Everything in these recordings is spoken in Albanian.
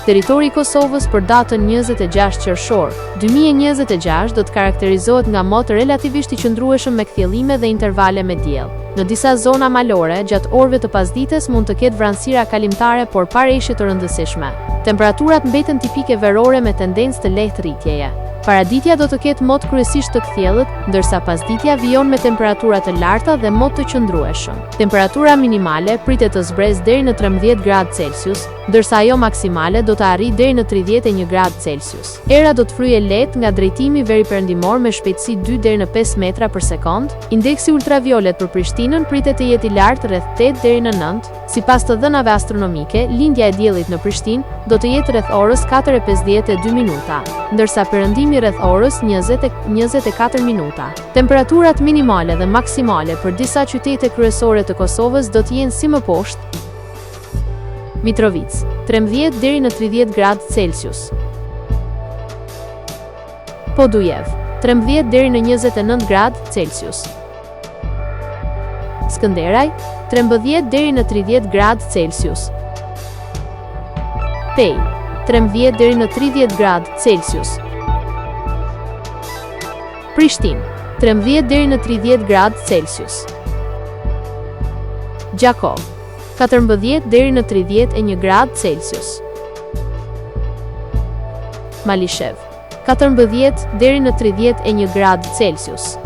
Territori i Kosovës për datën 26 qershor 2026 do të karakterizohet nga motë relativisht i qëndrueshëm me kthjellime dhe intervale me diell. Në disa zona malore, gjatë orëve të pasdites mund të ketë vranësira kalimtare por pa reshje të rëndësishme. Temperaturat mbeten tipike verore me tendencë të lehtë rritjeje. Paraditja do të ketë mod kryesisht të kthjellët, ndërsa pasditja vijon me temperatura të larta dhe mod të qëndrueshëm. Temperatura minimale pritet të zbresë deri në 13 gradë Celsius, ndërsa ajo maksimale do të arrijë deri në 31 gradë Celsius. Era do të fryejë lehtë nga drejtimi veriperëndimor me shpejtësi 2 deri në 5 metra për sekond. Indeksi ultraviolet për Prishtinën pritet të jetë i lartë rreth 8 deri në 9. Sipas të dhënave astronomike, lindja e diellit në Prishtinë do të jetë rreth orës 4:52 minuta, ndërsa perëndimi rreth orës 20:24 minuta. Temperaturat minimale dhe maksimale për disa qytete kryesore të Kosovës do të jenë si më poshtë: Mitrovica, 13 deri në 30 gradë Celsius. Podujev, 13 deri në 29 gradë Celsius. Skënderaj, 13 deri në 30 gradë Celsius. Pej, 13 deri në 30 gradë Celsius. Prishtinë, 13 deri në 30 gradë Celsius. Gjakov, 14 deri në 31 gradë Celsius. Malishev, 14 deri në 31 gradë Celsius.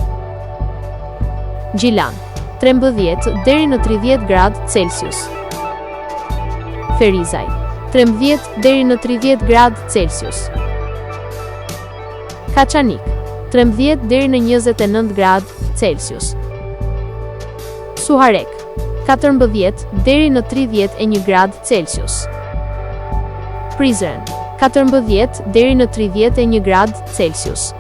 Gjilan, 13 deri në 30 gradë Celsius. Ferizaj, 13 deri në 30 gradë Celsius. Kaçanik, 13 deri në 29 gradë Celsius. Suharek, 14 deri në 31 gradë Celsius. Prizren, 14 deri në 31 gradë Celsius.